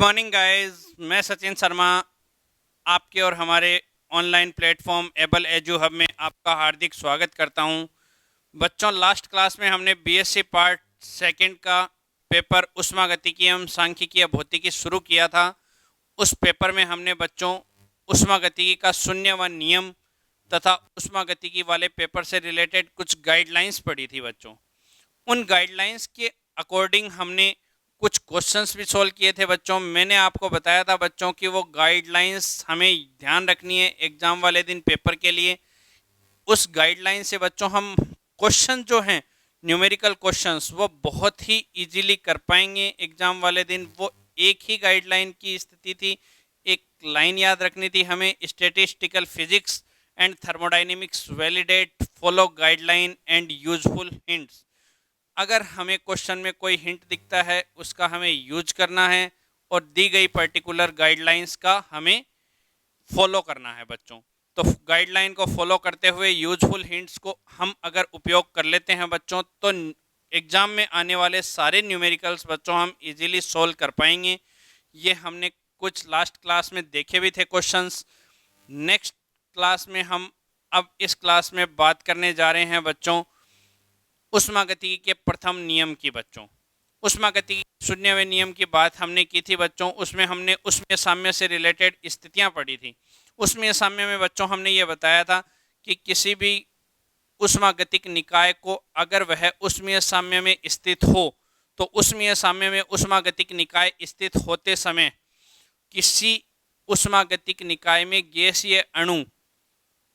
Good morning guys, मैं सचिन शर्मा आपके और हमारे online platform able edu hub में आपका हार्दिक स्वागत करता हूं। बच्चों, लास्ट क्लास में हमने बीएससी पार्ट सेकंड का पेपर ऊष्मागतिकी एवं सांख्यिकी भौतिकी शुरू किया था। उस पेपर में हमने बच्चों ऊष्मागतिकी का शून्य व नियम तथा ऊष्मागतिकी वाले पेपर से रिलेटेड कुछ गाइडलाइंस पढ़ी थी। बच्चों, उन गाइडलाइंस के अकॉर्डिंग हमने कुछ क्वेश्चंस भी सॉल्व किए थे। बच्चों, मैंने आपको बताया था बच्चों कि वो गाइडलाइंस हमें ध्यान रखनी है एग्जाम वाले दिन पेपर के लिए। उस गाइडलाइन से बच्चों हम क्वेश्चन जो हैं न्यूमेरिकल क्वेश्चंस वो बहुत ही इजीली कर पाएंगे एग्जाम वाले दिन। वो एक ही गाइडलाइन की स्थिति थी, एक लाइन याद रखनी थी हमें, statistical physics and thermodynamics validate follow guideline and useful hints. अगर हमें क्वेश्चन में कोई हिंट दिखता है उसका हमें यूज करना है और दी गई पर्टिकुलर गाइडलाइंस का हमें फॉलो करना है। बच्चों, तो गाइडलाइन को फॉलो करते हुए यूजफुल हिंट्स को हम अगर उपयोग कर लेते हैं बच्चों, तो एग्जाम में आने वाले सारे न्यूमेरिकल्स बच्चों हम इजीली सॉल्व कर पाएंगे। ये हमने कुछ लास्ट क्लास में देखे भी थे क्वेश्चंस। नेक्स्ट क्लास में हम अब इस क्लास में बात करने जा रहे हैं बच्चों ऊष्मागतिकी के प्रथम नियम की। बच्चों, ऊष्मागतिकी शून्यवें नियम की बात हमने की थी बच्चों। उसमें हमने ऊष्मीय साम्य से रिलेटेड स्थितियां पढ़ी थी। ऊष्मीय साम्य में बच्चों हमने ये बताया था कि किसी भी ऊष्मागतिक निकाय को अगर वह ऊष्मीय साम्य में स्थित हो तो ऊष्मीय साम्य में ऊष्मागतिक निकाय स्थित होते समय किसी ऊष्मागतिक निकाय में गैसीय अणु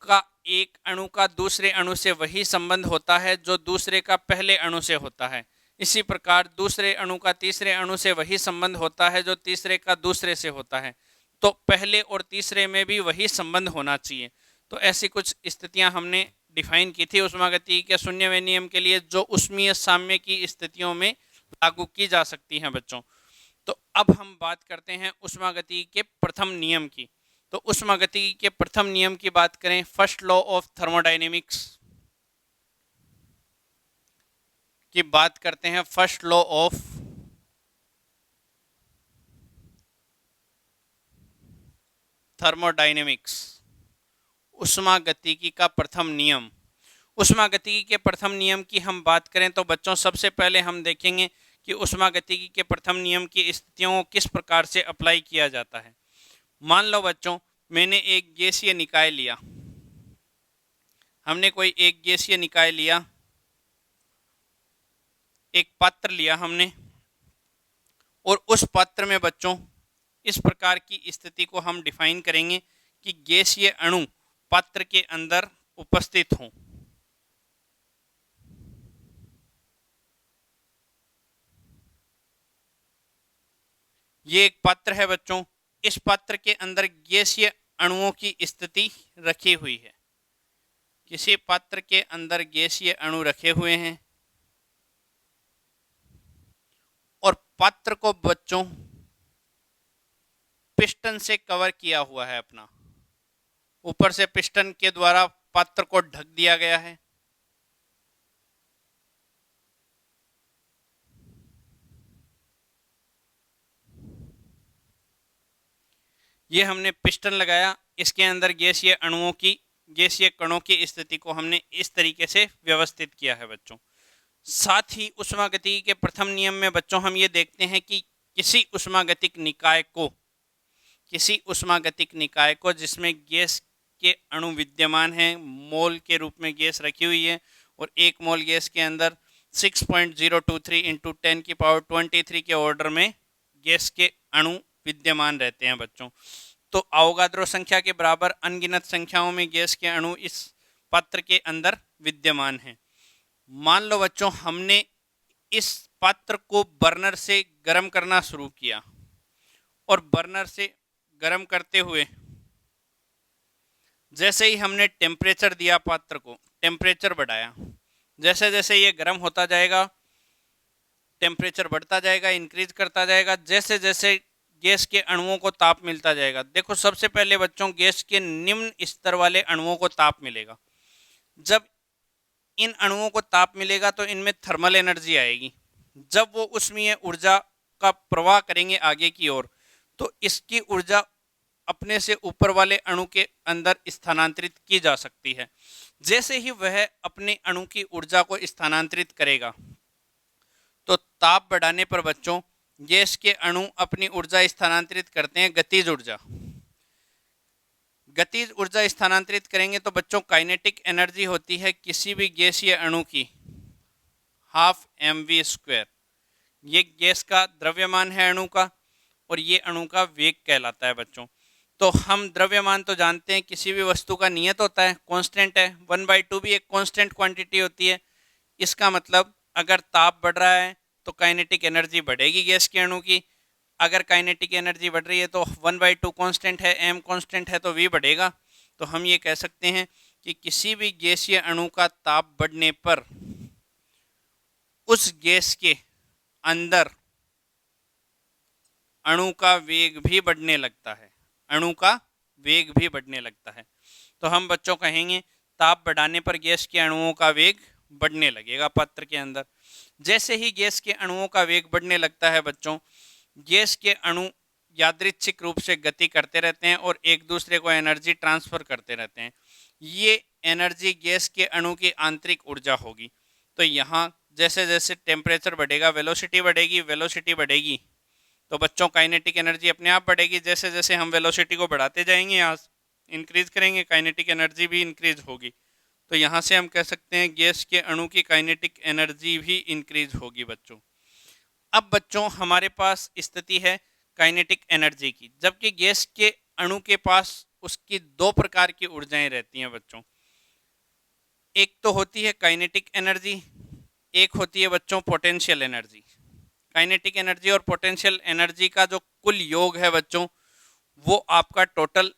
का एक अणु का दूसरे अणु से वही संबंध होता है जो दूसरे का पहले अणु से होता है। इसी प्रकार दूसरे अणु का तीसरे अणु से वही संबंध होता है जो तीसरे का दूसरे से होता है। तो पहले और तीसरे में भी वही संबंध होना चाहिए। तो ऐसी कुछ स्थितियां हमने डिफाइन की थी ऊष्मागतिकी के शून्यवें नियम के लिए, जो ऊष्मीय साम्य की स्थितियों में लागू की जा सकती हैं। बच्चों, तो अब हम बात करते हैं ऊष्मागतिकी के प्रथम नियम की। तो ऊष्मागतिकी के प्रथम नियम की बात करें, फर्स्ट लॉ ऑफ थर्मोडायनेमिक्स की बात करते हैं। फर्स्ट लॉ ऑफ थर्मोडायनेमिक्स, ऊष्मागतिकी का प्रथम नियम। ऊष्मागतिकी के प्रथम नियम की हम बात करें तो बच्चों सबसे पहले हम देखेंगे कि ऊष्मागतिकी के प्रथम नियम की स्थितियों को किस प्रकार से अप्लाई किया जाता है। मान लो बच्चों, मैंने एक गैसीय निकाय लिया, हमने कोई एक गैसीय निकाय लिया, एक पात्र लिया हमने, और उस पात्र में बच्चों इस प्रकार की स्थिति को हम डिफाइन करेंगे कि गैसीय अणु पात्र के अंदर उपस्थित हों। ये एक पात्र है बच्चों, इस पात्र के अंदर गैसीय अणुओं की स्थिति रखी हुई है। किसी पात्र के अंदर गैसीय अणु रखे हुए हैं और पात्र को बच्चों पिस्टन से कवर किया हुआ है। अपना ऊपर से पिस्टन के द्वारा पात्र को ढक दिया गया है। ये हमने पिस्टन लगाया, इसके अंदर गैसीय अणुओं की, गैसीय कणों की स्थिति को हमने इस तरीके से व्यवस्थित किया है। बच्चों, साथ ही ऊष्मागतिकी के प्रथम नियम में बच्चों हम ये देखते हैं कि किसी ऊष्मागतिक निकाय को जिसमें गैस के अणु विद्यमान हैं, मोल के रूप में गैस रखी हुई है, और एक मोल गैस के अंदर 6.023 इंटू 10⁻23 के ऑर्डर में गैस के अणु विद्यमान रहते हैं। बच्चों, तो अवोगाद्रो संख्या के बराबर अनगिनत संख्याओं में गैस के अणु इस पात्र के अंदर विद्यमान हैं। मान लो बच्चों, हमने इस पात्र को बर्नर से गर्म करना शुरू किया और बर्नर से गर्म करते हुए जैसे ही हमने टेम्परेचर दिया, पात्र को टेम्परेचर बढ़ाया, जैसे जैसे ये गर्म होता जाएगा टेम्परेचर बढ़ता जाएगा, इंक्रीज करता जाएगा, जैसे जैसे गैस के अणुओं को ताप मिलता जाएगा। देखो, सबसे पहले बच्चों गैस के निम्न स्तर वाले अणुओं को ताप मिलेगा। जब इन अणुओं को ताप मिलेगा तो इनमें थर्मल एनर्जी आएगी। जब वो ऊष्मीय ऊर्जा का प्रवाह करेंगे आगे की ओर, तो इसकी ऊर्जा अपने से ऊपर वाले अणु के अंदर स्थानांतरित की जा सकती है। जैसे ही वह अपने अणु की ऊर्जा को स्थानांतरित करेगा तो ताप बढ़ाने पर बच्चों गैस के अणु अपनी ऊर्जा स्थानांतरित करते हैं गतिज ऊर्जा। गतिज ऊर्जा स्थानांतरित करेंगे तो बच्चों काइनेटिक एनर्जी होती है किसी भी गैसीय अणु की ½mv²। ये गैस का द्रव्यमान है अणु का, और ये अणु का वेग कहलाता है बच्चों। तो हम द्रव्यमान तो जानते हैं किसी भी वस्तु का नियत होता है, कांस्टेंट है। 1/2 भी एक कांस्टेंट क्वांटिटी होती है। इसका मतलब अगर ताप बढ़ रहा है तो काइनेटिक एनर्जी बढ़ेगी गैस के अणु की। अगर काइनेटिक एनर्जी बढ़ रही है तो 1/2 कांस्टेंट है, m कांस्टेंट है, तो v बढ़ेगा। तो हम ये कह सकते हैं कि किसी भी गैसीय अणु का ताप बढ़ने पर उस गैस के अंदर अणु का वेग भी बढ़ने लगता है। अणु का वेग भी बढ़ने लगता है। तो हम बच्चों कहेंगे ताप बढ़ाने पर गैस के अणुओं का वेग बढ़ने लगेगा पात्र के अंदर। जैसे ही गैस के अणुओं का वेग बढ़ने लगता है बच्चों, गैस के अणु यादृच्छिक रूप से गति करते रहते हैं और एक दूसरे को एनर्जी ट्रांसफर करते रहते हैं। ये एनर्जी गैस के अणु की आंतरिक ऊर्जा होगी। तो यहाँ जैसे जैसे टेम्परेचर बढ़ेगा वेलोसिटी बढ़ेगी, वेलोसिटी बढ़ेगी तो बच्चों काइनेटिक एनर्जी अपने आप बढ़ेगी। जैसे जैसे हम वेलोसिटी को बढ़ाते जाएंगे, यहाँ इंक्रीज करेंगे, काइनेटिक एनर्जी भी इंक्रीज होगी। तो यहाँ से हम कह सकते हैं गैस के अणु की काइनेटिक एनर्जी भी इंक्रीज होगी बच्चों। अब बच्चों हमारे पास स्थिति है काइनेटिक एनर्जी की, जबकि गैस के अणु के पास उसकी दो प्रकार की ऊर्जाएं रहती हैं बच्चों। एक तो होती है काइनेटिक एनर्जी, एक होती है बच्चों पोटेंशियल एनर्जी। काइनेटिक एनर्जी और पोटेंशियल एनर्जी का जो कुल योग है बच्चों, वो आपका टोटल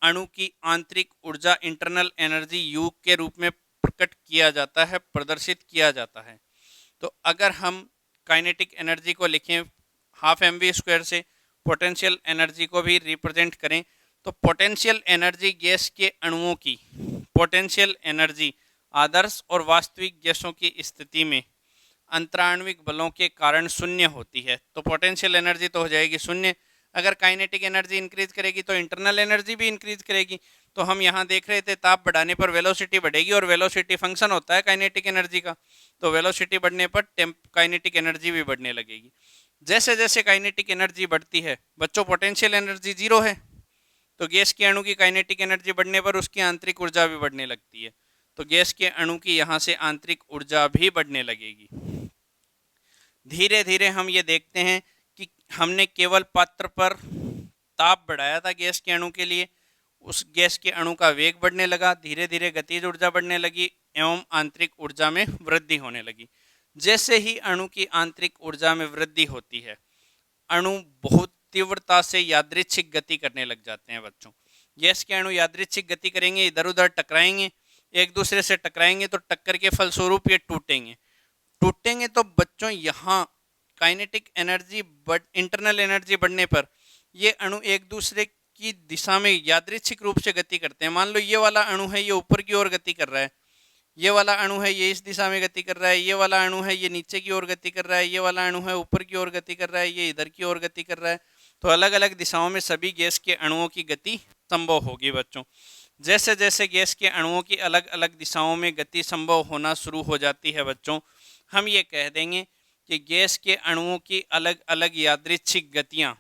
अणु की आंतरिक ऊर्जा इंटरनल एनर्जी यू के रूप में प्रकट किया जाता है, प्रदर्शित किया जाता है। तो अगर हम काइनेटिक एनर्जी को लिखें ½ mv² से, पोटेंशियल एनर्जी को भी रिप्रेजेंट करें, तो पोटेंशियल एनर्जी गैस के अणुओं की पोटेंशियल एनर्जी आदर्श और वास्तविक गैसों की स्थिति में अंतराण्विक बलों के कारण शून्य होती है। तो पोटेंशियल एनर्जी तो हो जाएगी शून्य। अगर काइनेटिक एनर्जी इंक्रीज करेगी तो इंटरनल एनर्जी भी इंक्रीज करेगी। तो हम यहाँ देख रहे थे ताप बढ़ाने पर वेलोसिटी बढ़ेगी, और वेलोसिटी फंक्शन होता है काइनेटिक एनर्जी का। तो वेलोसिटी बढ़ने पर काइनेटिक एनर्जी भी बढ़ने लगेगी। जैसे जैसे काइनेटिक एनर्जी बढ़ती है बच्चों, पोटेंशियल एनर्जी 0 है, तो गैस के अणु की काइनेटिक एनर्जी बढ़ने पर उसकी आंतरिक ऊर्जा भी बढ़ने लगती है। तो गैस के अणु की यहाँ से आंतरिक ऊर्जा भी बढ़ने लगेगी। धीरे धीरे हम ये देखते हैं कि हमने केवल पात्र पर ताप बढ़ाया था गैस के अणु के लिए, उस गैस के अणु का वेग बढ़ने लगा, धीरे धीरे गतिज ऊर्जा बढ़ने लगी एवं आंतरिक ऊर्जा में वृद्धि होने लगी। जैसे ही अणु की आंतरिक ऊर्जा में वृद्धि होती है, अणु बहुत तीव्रता से यादृच्छिक गति करने लग जाते हैं बच्चों। गैस के अणु यादृच्छिक गति करेंगे, इधर उधर टकराएंगे, एक दूसरे से टकराएंगे, तो टक्कर के फलस्वरूप ये टूटेंगे तो बच्चों यहाँ काइनेटिक एनर्जी इंटरनल एनर्जी बढ़ने पर ये अणु एक दूसरे की दिशा में यादृच्छिक रूप से गति करते हैं। मान लो ये वाला अणु है, ये ऊपर की ओर गति कर रहा है, ये वाला अणु है ये इस दिशा में गति कर रहा है, ये वाला अणु है ये नीचे की ओर गति कर रहा है, ये वाला अणु है ऊपर की ओर गति कर रहा है, ये इधर की ओर गति कर रहा है। तो अलग अलग दिशाओं में सभी गैस के अणुओं की गति संभव होगी बच्चों। जैसे जैसे गैस के अणुओं की अलग अलग दिशाओं में गति संभव होना शुरू हो जाती है बच्चों, हम ये कह देंगे कि गैस के अणुओं की अलग अलग यादृच्छिक गतियाँ,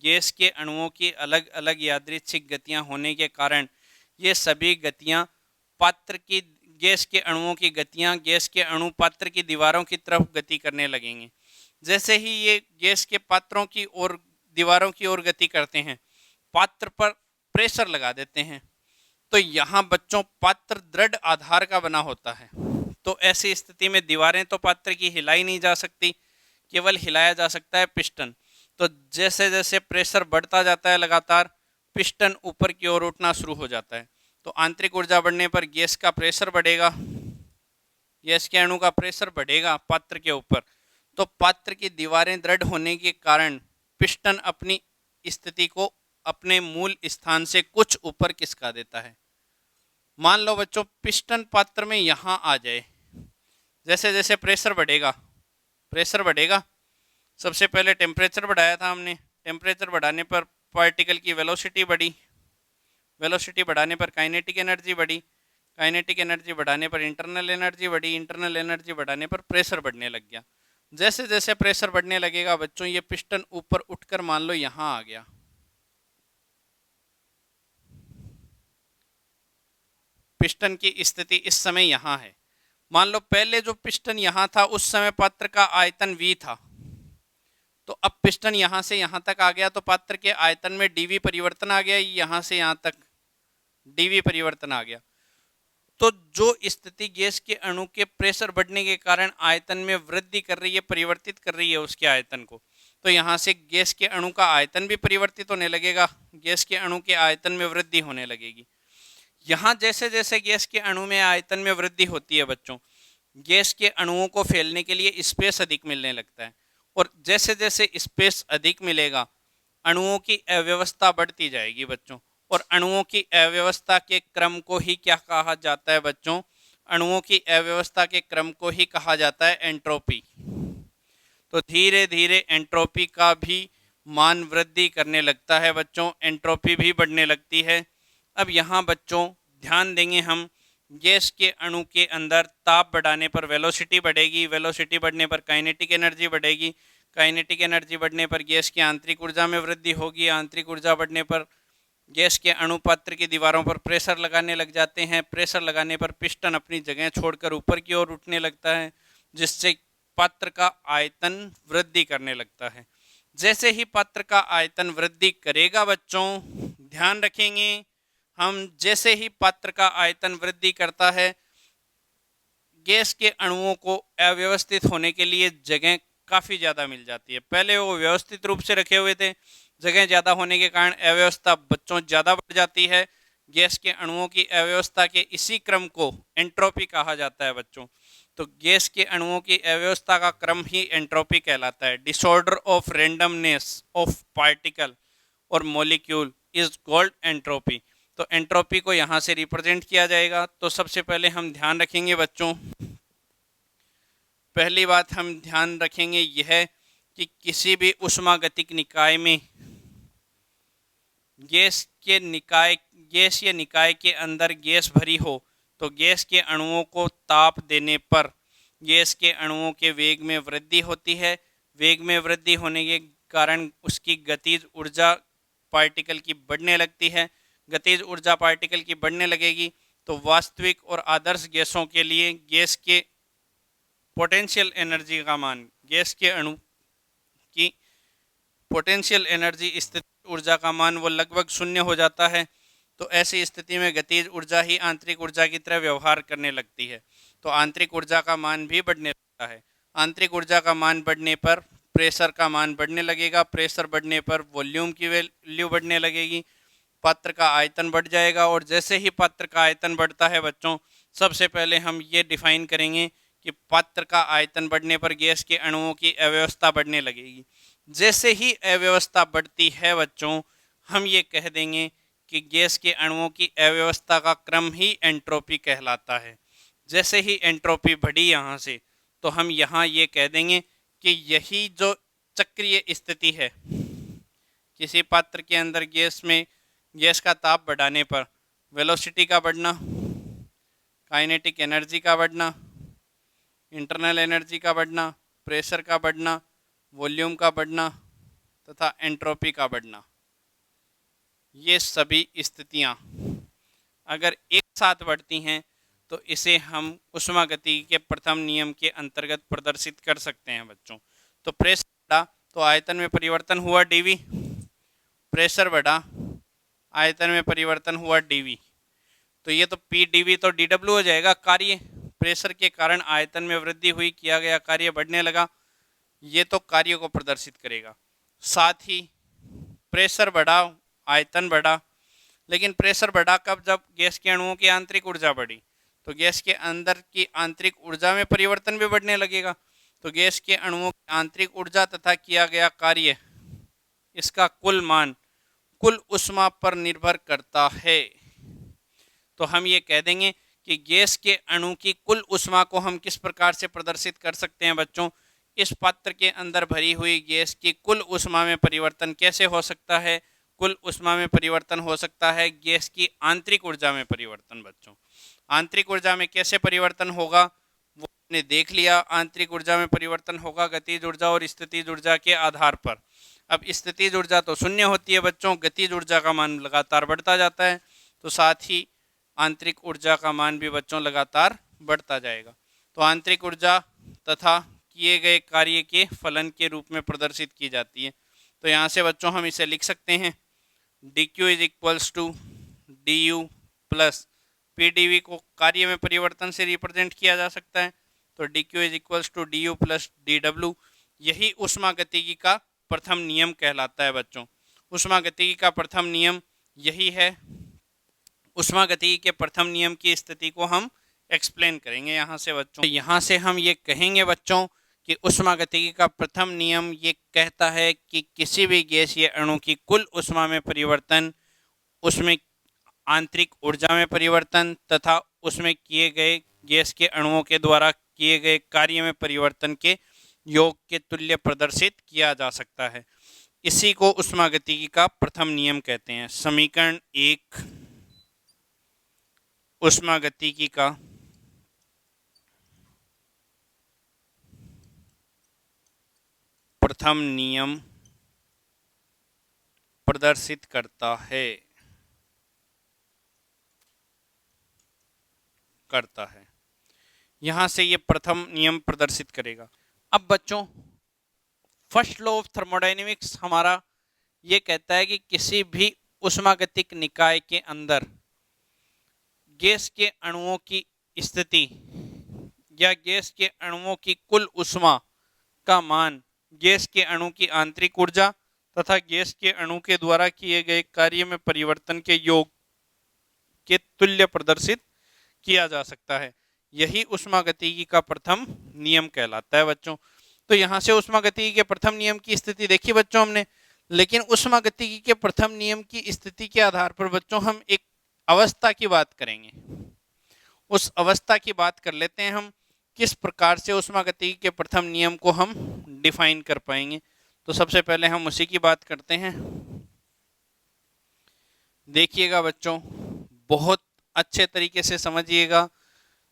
गैस के अणुओं की अलग अलग यादृच्छिक गतियाँ होने के कारण ये सभी गतियाँ पात्र की, गैस के अणुओं की गतियाँ गैस के अणु पात्र की दीवारों की तरफ गति करने लगेंगे। जैसे ही ये गैस के पात्रों की ओर, दीवारों की ओर गति करते हैं, पात्र पर प्रेशर लगा देते हैं, तो यहाँ बच्चों पात्र दृढ़ आधार का बना होता है। तो ऐसी स्थिति में दीवारें तो पात्र की हिलाई नहीं जा सकती, केवल हिलाया जा सकता है पिस्टन। तो जैसे जैसे प्रेशर बढ़ता जाता है लगातार, पिस्टन ऊपर की ओर उठना शुरू हो जाता है। तो आंतरिक ऊर्जा बढ़ने पर गैस का प्रेशर बढ़ेगा, गैस के अणु का प्रेशर बढ़ेगा पात्र के ऊपर। तो पात्र की दीवारें दृढ़ होने के कारण पिस्टन अपनी स्थिति को अपने मूल स्थान से कुछ ऊपर खिसका देता है। मान लो बच्चों पिस्टन पात्र में यहाँ आ जाए, जैसे जैसे प्रेशर बढ़ेगा, सबसे पहले टेम्परेचर बढ़ाया था हमने, टेम्परेचर बढ़ाने पर पार्टिकल की वेलोसिटी बढ़ी, वेलोसिटी बढ़ाने पर काइनेटिक एनर्जी बढ़ी, काइनेटिक एनर्जी बढ़ाने पर इंटरनल एनर्जी बढ़ी, इंटरनल एनर्जी बढ़ाने पर प्रेशर बढ़ने लग गया। जैसे जैसे प्रेशर बढ़ने लगेगा बच्चों, ये पिस्टन ऊपर उठकर मान लो यहाँ आ गया, पिस्टन की स्थिति इस समय यहाँ है। मान लो पहले जो पिस्टन यहाँ था उस समय पात्र का आयतन V था, तो अब पिस्टन यहाँ से यहाँ तक आ गया तो पात्र के आयतन में dV परिवर्तन आ गया, यहाँ से यहाँ तक dV परिवर्तन आ गया। तो जो स्थिति गैस के अणु के प्रेशर बढ़ने के कारण आयतन में वृद्धि कर रही है, परिवर्तित कर रही है उसके आयतन को, तो यहाँ से गैस के अणु का आयतन भी परिवर्तित होने लगेगा, गैस के अणु के आयतन में वृद्धि होने लगेगी। यहाँ जैसे जैसे गैस के अणु में आयतन में वृद्धि होती है बच्चों, गैस के अणुओं को फैलने के लिए स्पेस अधिक मिलने लगता है, और जैसे जैसे स्पेस अधिक मिलेगा अणुओं की अव्यवस्था बढ़ती जाएगी बच्चों। और अणुओं की अव्यवस्था के क्रम को ही क्या कहा जाता है बच्चों? अणुओं की अव्यवस्था के क्रम को ही कहा जाता है एंट्रोपी। तो धीरे धीरे एंट्रोपी का भी मान वृद्धि करने लगता है बच्चों, एंट्रोपी भी बढ़ने लगती है। अब यहाँ बच्चों ध्यान देंगे हम, गैस के अणु के अंदर ताप बढ़ाने पर वेलोसिटी बढ़ेगी, वेलोसिटी बढ़ने पर काइनेटिक एनर्जी बढ़ेगी, काइनेटिक एनर्जी बढ़ने पर गैस की आंतरिक ऊर्जा में वृद्धि होगी, आंतरिक ऊर्जा बढ़ने पर गैस के अणु पात्र की दीवारों पर प्रेशर लगाने लग जाते हैं, प्रेशर लगाने पर पिस्टन अपनी जगह छोड़कर ऊपर की ओर उठने लगता है, जिससे पात्र का आयतन वृद्धि करने लगता है। जैसे ही पात्र का आयतन वृद्धि करेगा बच्चों, ध्यान रखेंगे हम, जैसे ही पात्र का आयतन वृद्धि करता है गैस के अणुओं को अव्यवस्थित होने के लिए जगह काफ़ी ज़्यादा मिल जाती है। पहले वो व्यवस्थित रूप से रखे हुए थे, जगह ज़्यादा होने के कारण अव्यवस्था बच्चों ज़्यादा बढ़ जाती है। गैस के अणुओं की अव्यवस्था के इसी क्रम को एंट्रोपी कहा जाता है बच्चों। तो गैस के अणुओं की अव्यवस्था का क्रम ही एंट्रोपी कहलाता है। Disorder of randomness of particle और मॉलिक्यूल इज कॉल्ड एंट्रोपी। तो एंट्रोपी को यहाँ से रिप्रेजेंट किया जाएगा। तो सबसे पहले हम ध्यान रखेंगे बच्चों, पहली बात हम ध्यान रखेंगे यह कि किसी भी ऊष्मागतिक निकाय में गैस या निकाय के अंदर गैस भरी हो तो गैस के अणुओं को ताप देने पर गैस के अणुओं के वेग में वृद्धि होती है। वेग में वृद्धि होने के कारण उसकी गतिज ऊर्जा पार्टिकल की बढ़ने लगती है। गतिज ऊर्जा पार्टिकल की बढ़ने लगेगी तो वास्तविक और आदर्श गैसों के लिए गैस के पोटेंशियल एनर्जी का मान, गैस के अणु की पोटेंशियल एनर्जी स्थितिज ऊर्जा का मान वो लगभग शून्य हो जाता है। तो ऐसी स्थिति में गतिज ऊर्जा ही आंतरिक ऊर्जा की तरह व्यवहार करने लगती है, तो आंतरिक ऊर्जा का मान भी बढ़ने लगता है। आंतरिक ऊर्जा का मान बढ़ने पर प्रेशर का मान बढ़ने लगेगा, प्रेशर बढ़ने पर वॉल्यूम की वैल्यू बढ़ने लगेगी, पात्र का आयतन बढ़ जाएगा। और जैसे ही पात्र का आयतन बढ़ता है बच्चों, सबसे पहले हम ये डिफाइन करेंगे कि पात्र का आयतन बढ़ने पर गैस के अणुओं की अव्यवस्था बढ़ने लगेगी। जैसे ही अव्यवस्था बढ़ती है बच्चों, हम ये कह देंगे कि गैस के अणुओं की अव्यवस्था का क्रम ही एंट्रोपी कहलाता है। जैसे ही एंट्रोपी बढ़ी यहाँ से, तो हम यहाँ ये कह देंगे कि यही जो चक्रीय स्थिति है, किसी पात्र के अंदर गैस का ताप बढ़ाने पर वेलोसिटी का बढ़ना, काइनेटिक एनर्जी का बढ़ना, इंटरनल एनर्जी का बढ़ना, प्रेशर का बढ़ना, वॉल्यूम का बढ़ना तथा एंट्रोपी का बढ़ना, ये सभी स्थितियाँ अगर एक साथ बढ़ती हैं तो इसे हम ऊष्मागतिकी के प्रथम नियम के अंतर्गत प्रदर्शित कर सकते हैं बच्चों। तो प्रेशर बढ़ा तो आयतन में परिवर्तन हुआ dV, प्रेशर बढ़ा आयतन में परिवर्तन हुआ dV, तो ये तो P dV तो dW हो जाएगा। कार्य प्रेशर के कारण आयतन में वृद्धि हुई, किया गया कार्य बढ़ने लगा, ये तो कार्य को प्रदर्शित करेगा। साथ ही प्रेशर बढ़ा आयतन बढ़ा, लेकिन प्रेशर बढ़ा कब? जब गैस के अणुओं की आंतरिक ऊर्जा बढ़ी, तो गैस के अंदर की आंतरिक ऊर्जा में परिवर्तन भी बढ़ने लगेगा। तो गैस के अणुओं की आंतरिक ऊर्जा तथा किया गया कार्य, इसका कुल मान कुल ऊष्मा पर निर्भर करता है। तो हम ये कह देंगे कि गैस के अणु की कुल ऊष्मा को हम किस प्रकार से प्रदर्शित कर सकते हैं बच्चों, इस पात्र के अंदर भरी हुई गैस की कुल ऊष्मा में परिवर्तन कैसे हो सकता है? कुल ऊष्मा में परिवर्तन हो सकता है गैस की आंतरिक ऊर्जा में परिवर्तन। बच्चों, आंतरिक ऊर्जा में कैसे परिवर्तन होगा वो हमने देख लिया। आंतरिक ऊर्जा में परिवर्तन होगा गतिज ऊर्जा और स्थितिज ऊर्जा के आधार पर। अब स्थितिज ऊर्जा तो शून्य होती है बच्चों, गतिज ऊर्जा का मान लगातार बढ़ता जाता है, तो साथ ही आंतरिक ऊर्जा का मान भी बच्चों लगातार बढ़ता जाएगा। तो आंतरिक ऊर्जा तथा किए गए कार्य के फलन के रूप में प्रदर्शित की जाती है। तो यहाँ से बच्चों हम इसे लिख सकते हैं dq is equals to du plus pdv को कार्य में परिवर्तन से रिप्रेजेंट किया जा सकता है। तो dq is equals to du plus dw, यही ऊष्मागतिकी का प्रथम नियम कहलाता है बच्चों। ऊष्मागतिकी का प्रथम नियम यही है। ऊष्मागतिकी के प्रथम नियम की स्थिति को हम एक्सप्लेन करेंगे यहाँ से बच्चों। यहाँ से हम ये कहेंगे बच्चों कि ऊष्मागतिकी का प्रथम नियम ये कहता है कि किसी भी गैस या अणु की कुल ऊष्मा में परिवर्तन, उसमें आंतरिक ऊर्जा में परिवर्तन तथा उसमें किए गए गैस के अणुओं के द्वारा किए गए कार्य में परिवर्तन के योग के तुल्य प्रदर्शित किया जा सकता है। इसी को ऊष्मागतिकी का प्रथम नियम कहते हैं। समीकरण 1 ऊष्मागतिकी का प्रथम नियम प्रदर्शित करता है यहां से ये प्रथम नियम प्रदर्शित करेगा। अब बच्चों, फर्स्ट लॉ ऑफ थर्मोडायनेमिक्स हमारा ये कहता है कि किसी भी ऊष्मागतिक निकाय के अंदर गैस के अणुओं की स्थिति या गैस के अणुओं की कुल ऊष्मा का मान गैस के अणु की आंतरिक ऊर्जा तथा गैस के अणु के द्वारा किए गए कार्य में परिवर्तन के योग के तुल्य प्रदर्शित किया जा सकता है। यही ऊष्मागतिकी का प्रथम नियम कहलाता है बच्चों। तो यहाँ से ऊष्मागतिकी के प्रथम नियम की स्थिति देखी बच्चों हमने, लेकिन ऊष्मागतिकी के प्रथम नियम की स्थिति के आधार पर बच्चों हम एक अवस्था की बात करेंगे। उस अवस्था की बात कर लेते हैं हम, किस प्रकार से ऊष्मागतिकी के प्रथम नियम को हम डिफाइन कर पाएंगे। तो सबसे पहले हम उसी की बात करते हैं। देखिएगा बच्चों, बहुत अच्छे तरीके से समझिएगा।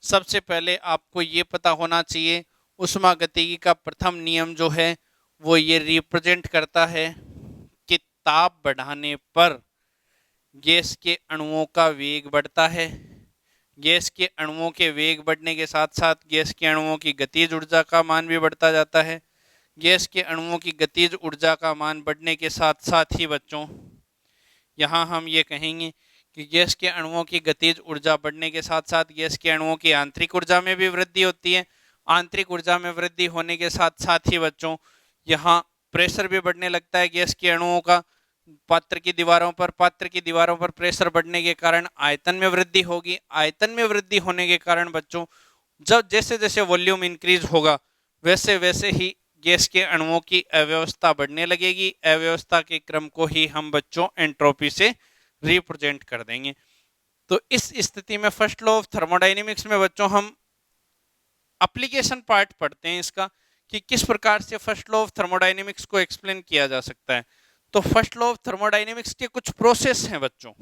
सबसे पहले आपको ये पता होना चाहिए ऊष्मागतिकी का प्रथम नियम जो है वो ये रिप्रेजेंट करता है कि ताप बढ़ाने पर गैस के अणुओं का वेग बढ़ता है। गैस के अणुओं के वेग बढ़ने के साथ साथ गैस के अणुओं की गतिज ऊर्जा का मान भी बढ़ता जाता है। गैस के अणुओं की गतिज ऊर्जा का मान बढ़ने के साथ साथ ही बच्चों यहाँ हम ये कहेंगे कि गैस के अणुओं की गतिज ऊर्जा बढ़ने के साथ साथ गैस के अणुओं की आंतरिक ऊर्जा में भी वृद्धि होती है। आंतरिक ऊर्जा में वृद्धि होने के साथ साथ ही बच्चों यहाँ प्रेशर भी बढ़ने लगता है गैस के अणुओं का। पात्र की दीवारों पर प्रेशर बढ़ने के कारण आयतन में वृद्धि होगी। आयतन में वृद्धि होने के कारण बच्चों जब जैसे जैसे वॉल्यूम इंक्रीज होगा वैसे वैसे ही गैस के अणुओं की अव्यवस्था बढ़ने लगेगी। अव्यवस्था के क्रम को ही हम बच्चों एंट्रोपी से रिप्रेजेंट कर देंगे। तो इस स्थिति में फर्स्ट लॉ ऑफ थर्मोडायनेमिक्स में बच्चों हम एप्लीकेशन पार्ट पढ़ते हैं इसका कि किस प्रकार से फर्स्ट लॉ ऑफ थर्मोडायनेमिक्स को एक्सप्लेन किया जा सकता है। तो फर्स्ट लॉ ऑफ थर्मोडायनेमिक्स के कुछ प्रोसेस हैं बच्चों।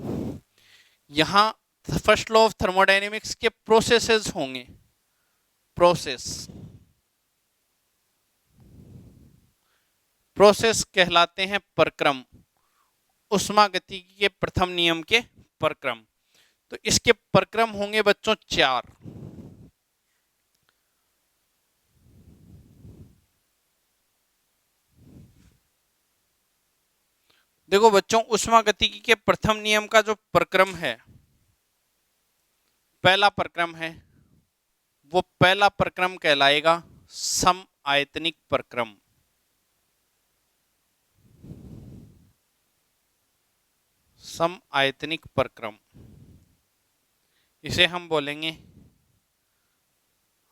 यहाँ फर्स्ट लॉ ऑफ थर्मोडायनेमिक्स के प्रोसेसेस होंगे। प्रोसेस कहलाते हैं प्रक्रम, ऊष्मागतिकी के प्रथम नियम के प्रक्रम। तो इसके प्रक्रम होंगे बच्चों 4। देखो बच्चों, ऊष्मागतिकी के प्रथम नियम का जो प्रक्रम है, पहला प्रक्रम है, वो पहला प्रक्रम कहलाएगा समआयतनिक प्रक्रम। समआयतनिक प्रक्रम, इसे हम बोलेंगे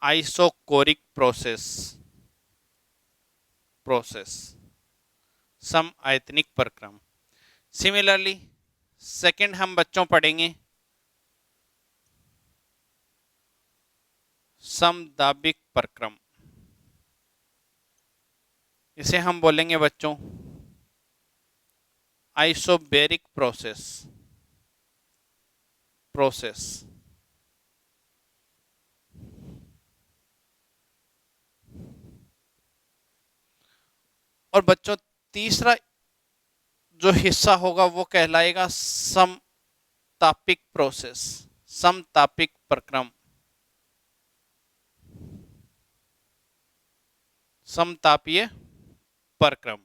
आइसोकोरिक प्रोसेस समआयतनिक प्रक्रम। सिमिलरली सेकंड हम बच्चों पढ़ेंगे समदाबिक प्रक्रम। इसे हम बोलेंगे बच्चों आइसोबैरिक प्रोसेस। और बच्चों तीसरा जो हिस्सा होगा वो कहलाएगा समतापिक प्रोसेस, समतापिक प्रक्रम, समतापीय प्रक्रम।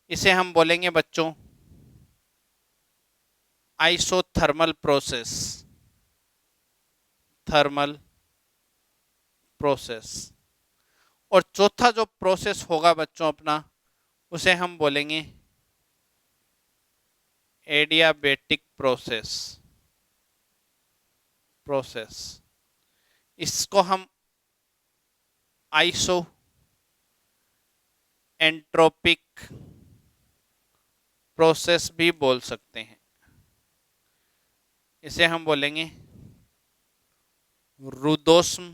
इसे हम बोलेंगे बच्चों आइसोथर्मल प्रोसेस, थर्मल प्रोसेस। और चौथा जो प्रोसेस होगा बच्चों अपना, उसे हम बोलेंगे एडियाबेटिक प्रोसेस। इसको हम आइसो एंट्रोपिक प्रोसेस भी बोल सकते हैं। इसे हम बोलेंगे रुदोष्म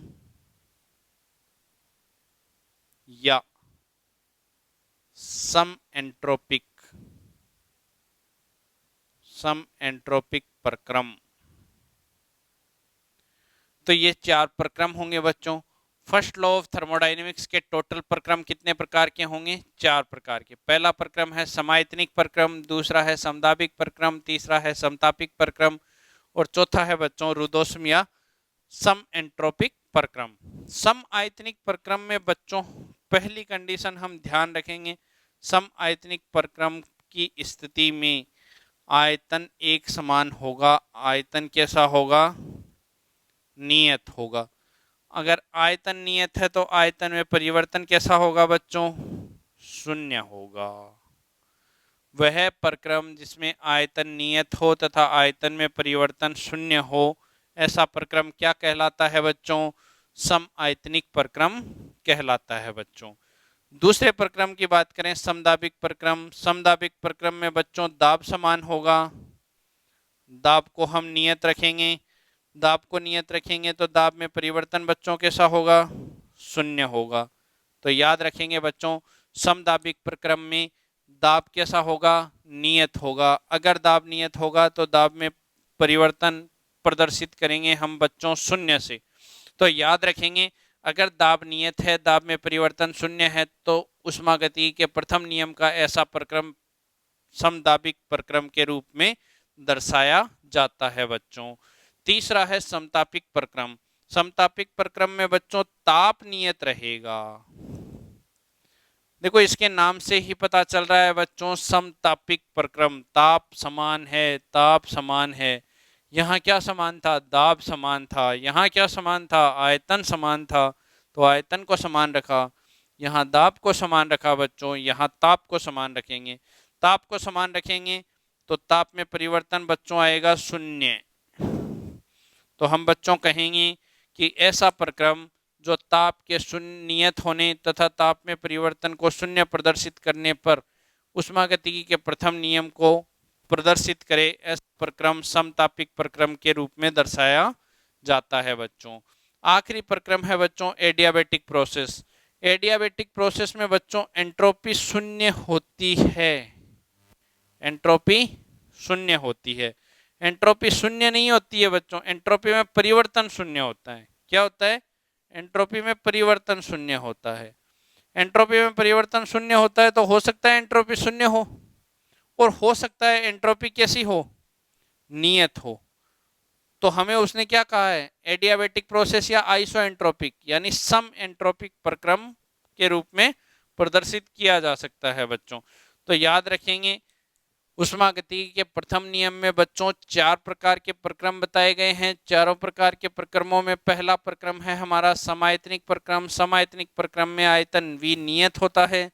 या सम एंट्रोपिक प्रक्रम। तो ये 4 प्रक्रम होंगे बच्चों। फर्स्ट लॉ ऑफ थर्मोडायनेमिक्स के टोटल प्रक्रम कितने प्रकार के होंगे? 4 प्रकार के। पहला प्रक्रम है समायतनिक प्रक्रम, दूसरा है समदाबिक प्रक्रम, तीसरा है समतापिक प्रक्रम और चौथा है बच्चों रुदोष्म या सम एंट्रोपिक प्रक्रम। सम आयतनिक प्रक्रम में बच्चों पहली कंडीशन हम ध्यान रखेंगे, सम आयतनिक प्रक्रम की स्थिति में आयतन एक समान होगा। आयतन कैसा होगा? नियत होगा। अगर आयतन नियत है तो आयतन में परिवर्तन कैसा होगा बच्चों? शून्य होगा। वह प्रक्रम जिसमें आयतन नियत हो तथा आयतन में परिवर्तन शून्य हो, ऐसा प्रक्रम क्या कहलाता है बच्चों? सम आयतनिक प्रक्रम कहलाता है बच्चों। दूसरे प्रक्रम की बात करें समदाबिक प्रक्रम। समदाबिक प्रक्रम में बच्चों दाब समान होगा। दाब को हम नियत रखेंगे। दाब को नियत रखेंगे तो दाब में परिवर्तन बच्चों कैसा होगा? शून्य होगा। तो याद रखेंगे बच्चों समदाबिक प्रक्रम में दाब कैसा होगा? नियत होगा। अगर दाब नियत होगा तो दाब में परिवर्तन प्रदर्शित करेंगे हम बच्चों शून्य से। तो याद रखेंगे अगर दाब नियत है, दाब में परिवर्तन शून्य है, तो ऊष्मागतिकी के प्रथम नियम का ऐसा प्रक्रम समदाबिक प्रक्रम के रूप में दर्शाया जाता है बच्चों। तीसरा है समतापिक प्रक्रम। समतापिक प्रक्रम में बच्चों ताप नियत रहेगा। देखो इसके नाम से ही पता चल रहा है बच्चों समतापिक प्रक्रम, ताप समान है, ताप समान है। यहाँ क्या समान था? दाब समान था। यहाँ क्या समान था? आयतन समान था। तो आयतन को समान रखा, यहाँ दाब को समान रखा बच्चों, यहाँ ताप को समान रखेंगे। ताप को समान रखेंगे तो ताप में परिवर्तन बच्चों आएगा शून्य। तो हम बच्चों कहेंगे कि ऐसा प्रक्रम जो ताप के शून्य नियत होने तथा ताप में परिवर्तन को शून्य प्रदर्शित करने पर ऊष्मागतिकी के प्रथम नियम को प्रदर्शित करे, ऐसा प्रक्रम समतापिक प्रक्रम के रूप में दर्शाया जाता है बच्चों। आखिरी प्रक्रम है बच्चों एडियाबेटिक प्रोसेस। एडियाबेटिक प्रोसेस में बच्चों एंट्रोपी शून्य होती है। एंट्रोपी शून्य होती है। एंट्रोपी शून्य नहीं होती है बच्चों, एंट्रोपी में परिवर्तन शून्य होता है। क्या होता है? एंट्रोपी में परिवर्तन शून्य होता है। एंट्रोपी में परिवर्तन शून्य होता है तो हो सकता है एंट्रोपी शून्य हो और हो सकता है एंट्रोपी कैसी हो? नियत हो। तो हमें उसने क्या कहा है? एडियाबेटिक प्रोसेस या आइसो एंट्रोपिक यानी सम एंट्रोपिक प्रक्रम के रूप में प्रदर्शित किया जा सकता है बच्चों। तो याद रखेंगे ऊष्मागतिकी के प्रथम नियम में बच्चों 4 प्रकार के प्रक्रम बताए गए हैं। चारों प्रकार के प्रक्रमों में पहला प्रक्रम है हमारा समायतनिक प्रक्रम। समायतनिक प्रक्रम में आयतन V नियत होता है,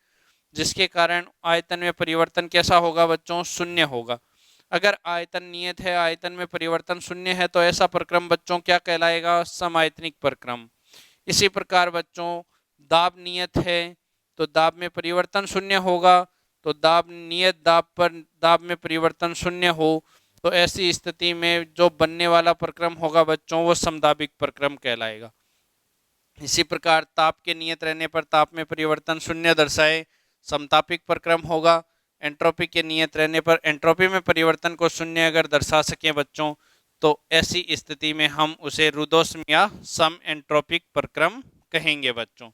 जिसके कारण आयतन में परिवर्तन कैसा होगा बच्चों? शून्य होगा। अगर आयतन नियत है, आयतन में परिवर्तन शून्य है, तो ऐसा प्रक्रम बच्चों क्या कहलाएगा? समायतनिक प्रक्रम। इसी प्रकार बच्चों दाब नियत है तो दाब में परिवर्तन शून्य होगा। तो दाब नियत दाब में परिवर्तन शून्य हो तो ऐसी स्थिति में जो बनने वाला प्रक्रम होगा बच्चों वो समदाबिक प्रक्रम कहलाएगा। इसी प्रकार ताप के नियत रहने पर ताप में परिवर्तन शून्य दर्शाए समतापिक प्रक्रम होगा। एंट्रोपी के नियत रहने पर एंट्रोपी में परिवर्तन को शून्य अगर दर्शा सकें बच्चों, तो ऐसी स्थिति में हम उसे रुद्धोष्म या सम एंट्रोपिक प्रक्रम कहेंगे बच्चों।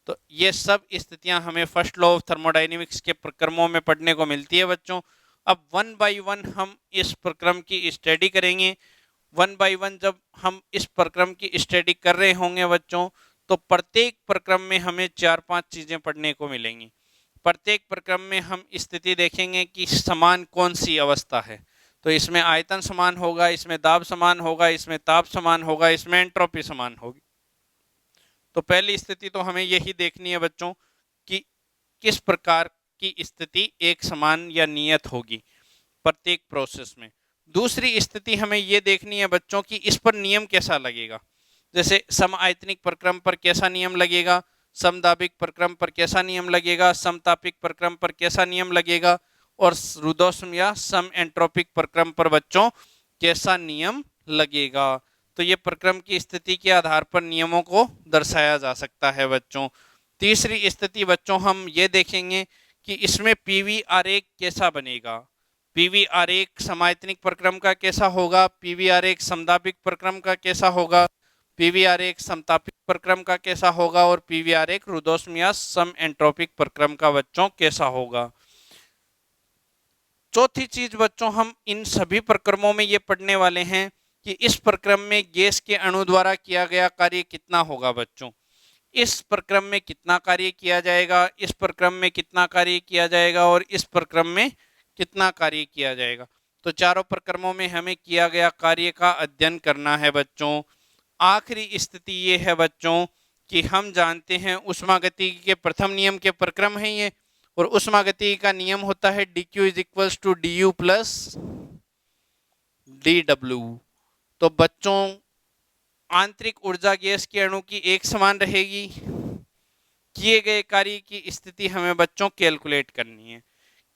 तो ये सब स्थितियां हमें फर्स्ट लॉ ऑफ थर्मोडायनेमिक्स के प्रक्रमों में पढ़ने को मिलती है बच्चों। अब वन बाय वन हम इस प्रक्रम की स्टडी करेंगे। वन बाय वन जब हम इस प्रक्रम की स्टडी कर रहे होंगे बच्चों, तो प्रत्येक प्रक्रम में हमें 4-5 चीजें पढ़ने को मिलेंगी। प्रत्येक प्रक्रम में हम स्थिति देखेंगे कि समान कौन सी अवस्था है। तो इसमें आयतन समान होगा, इसमें दाब समान होगा, इसमें ताप समान होगा, इसमें एंट्रोपी समान होगी। तो पहली स्थिति तो हमें यही देखनी है बच्चों कि किस प्रकार की स्थिति एक समान या नियत होगी प्रत्येक प्रोसेस में। दूसरी स्थिति हमें ये देखनी है बच्चों कि इस पर नियम कैसा लगेगा। जैसे समआयतनिक प्रक्रम पर कैसा नियम लगेगा, समदाबिक प्रक्रम पर कैसा नियम लगेगा, समतापिक प्रक्रम पर कैसा नियम लगेगा, और रुद्धोष्म या सम एंट्रोपिक प्रक्रम पर बच्चों कैसा नियम लगेगा। तो ये प्रक्रम की स्थिति के आधार पर नियमों को दर्शाया जा सकता है बच्चों। तीसरी स्थिति बच्चों हम ये देखेंगे कि इसमें पीवी आरेख कैसा बनेगा। पीवी आरेख समायतनिक प्रक्रम का कैसा होगा, पीवी आरेख समदाबिक प्रक्रम का कैसा होगा, पीवी आरेख समतापिक प्रक्रम का कैसा होगा, और पीवी आरेख रुद्धोष्म या सम एंट्रोपिक प्रक्रम का बच्चों कैसा होगा। चौथी चीज बच्चों हम इन सभी प्रक्रमों में ये पढ़ने वाले हैं कि इस प्रक्रम में गैस के अणु द्वारा किया गया कार्य कितना होगा बच्चों। इस प्रक्रम में कितना कार्य किया जाएगा, इस प्रक्रम में कितना कार्य किया जाएगा, और इस प्रक्रम में कितना कार्य किया जाएगा। तो चारों प्रक्रमों में हमें किया गया कार्य का अध्ययन करना है बच्चों। आखिरी स्थिति ये है बच्चों कि हम जानते हैं ऊष्मागतिकी के प्रथम नियम के प्रक्रम है ये, और ऊष्मागतिकी का नियम होता है dq is equals to du plus dw। तो बच्चों आंतरिक ऊर्जा गैस के अणु की एक समान रहेगी। किए गए कार्य की स्थिति हमें बच्चों कैलकुलेट करनी है।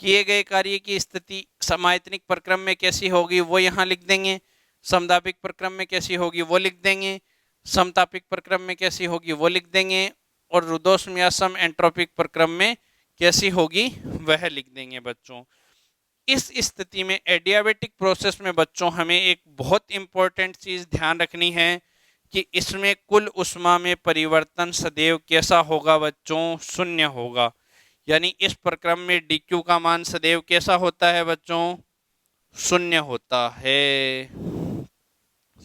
किए गए कार्य की स्थिति समायतनिक प्रक्रम में कैसी होगी वो यहाँ लिख देंगे, समदाबिक प्रक्रम में कैसी होगी वो लिख देंगे, समतापिक प्रक्रम में कैसी होगी वो लिख देंगे, और रुद्धोष्म या सम एंट्रोपिक प्रक्रम में कैसी होगी वह लिख देंगे बच्चों। इस स्थिति में एडियाबेटिक प्रोसेस में बच्चों हमें एक बहुत इंपॉर्टेंट चीज ध्यान रखनी है कि इसमें कुल ऊष्मा में परिवर्तन सदैव कैसा होगा बच्चों, शून्य होगा। यानी इस प्रक्रम में dq का मान सदैव कैसा होता है बच्चों, शून्य होता है।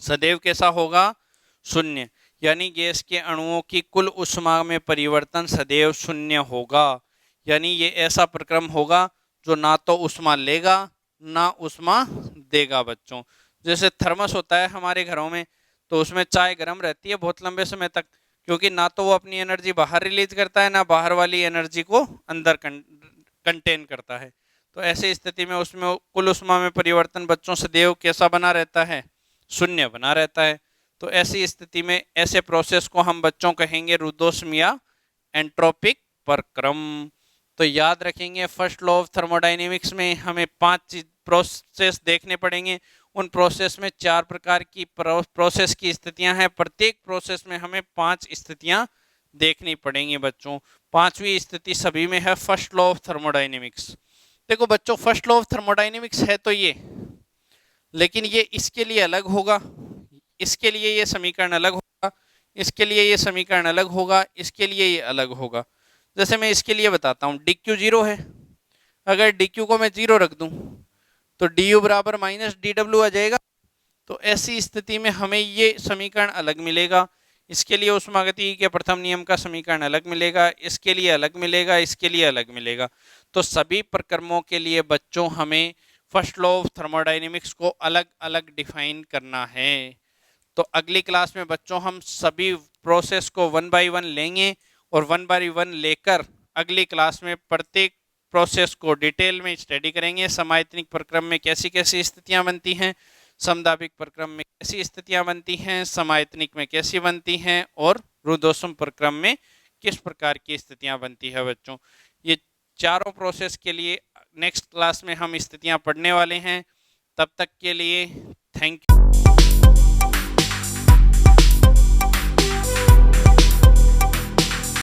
सदैव कैसा होगा, शून्य। यानी गैस के अणुओं की कुल ऊष्मा में परिवर्तन सदैव शून्य होगा। यानी ये ऐसा प्रक्रम होगा जो ना तो ऊष्मा लेगा ना ऊष्मा देगा बच्चों। जैसे थर्मस होता है हमारे घरों में, तो उसमें चाय गर्म रहती है बहुत लंबे समय तक, क्योंकि ना तो वो अपनी एनर्जी बाहर रिलीज करता है ना बाहर वाली एनर्जी को अंदर कंटेन करता है। तो ऐसी स्थिति में उसमें कुल ऊष्मा में परिवर्तन बच्चों सदैव कैसा बना रहता है, शून्य बना रहता है। तो ऐसी स्थिति में ऐसे प्रोसेस को हम बच्चों कहेंगे रुद्धोष्म या एंट्रोपिक प्रक्रम। तो याद रखेंगे फर्स्ट लॉ ऑफ थर्मोडायनेमिक्स में हमें 5 प्रोसेस देखने पड़ेंगे। उन प्रोसेस में 4 प्रकार की प्रोसेस की स्थितियां हैं। प्रत्येक प्रोसेस में हमें 5 स्थितियां देखनी पड़ेंगी बच्चों। 5वीं स्थिति सभी में है फर्स्ट लॉ ऑफ थर्मोडायनेमिक्स। देखो बच्चों फर्स्ट लॉ ऑफ थर्मोडायनेमिक्स है तो ये, लेकिन ये इसके लिए अलग होगा, इसके लिए ये समीकरण अलग होगा, इसके लिए ये समीकरण अलग होगा, इसके लिए ये अलग होगा। जैसे मैं इसके लिए बताता हूँ, dq 0 है, अगर dq को मैं 0 रख दूं तो du बराबर माइनस dw आ जाएगा। तो ऐसी स्थिति में हमें ये समीकरण अलग मिलेगा। इसके लिए ऊष्मागतिकी के प्रथम नियम का समीकरण अलग मिलेगा, इसके लिए अलग मिलेगा, इसके लिए अलग मिलेगा। तो सभी प्रक्रमों के लिए बच्चों हमें फर्स्ट लॉ ऑफ थर्मोडायनेमिक्स को अलग अलग डिफाइन करना है। तो अगली क्लास में बच्चों हम सभी प्रोसेस को 1 बाय 1 लेंगे, और 1 बाय 1 लेकर अगली क्लास में प्रत्येक प्रोसेस को डिटेल में स्टडी करेंगे। समायतनिक प्रक्रम में कैसी कैसी स्थितियां बनती हैं, समदाबिक प्रक्रम में कैसी स्थितियां बनती हैं, समायतनिक में कैसी बनती हैं, और रुद्धोष्म प्रक्रम में किस प्रकार की स्थितियां बनती है बच्चों। ये चारों प्रोसेस के लिए नेक्स्ट क्लास में हम स्थितियां पढ़ने वाले हैं। तब तक के लिए थैंक यू।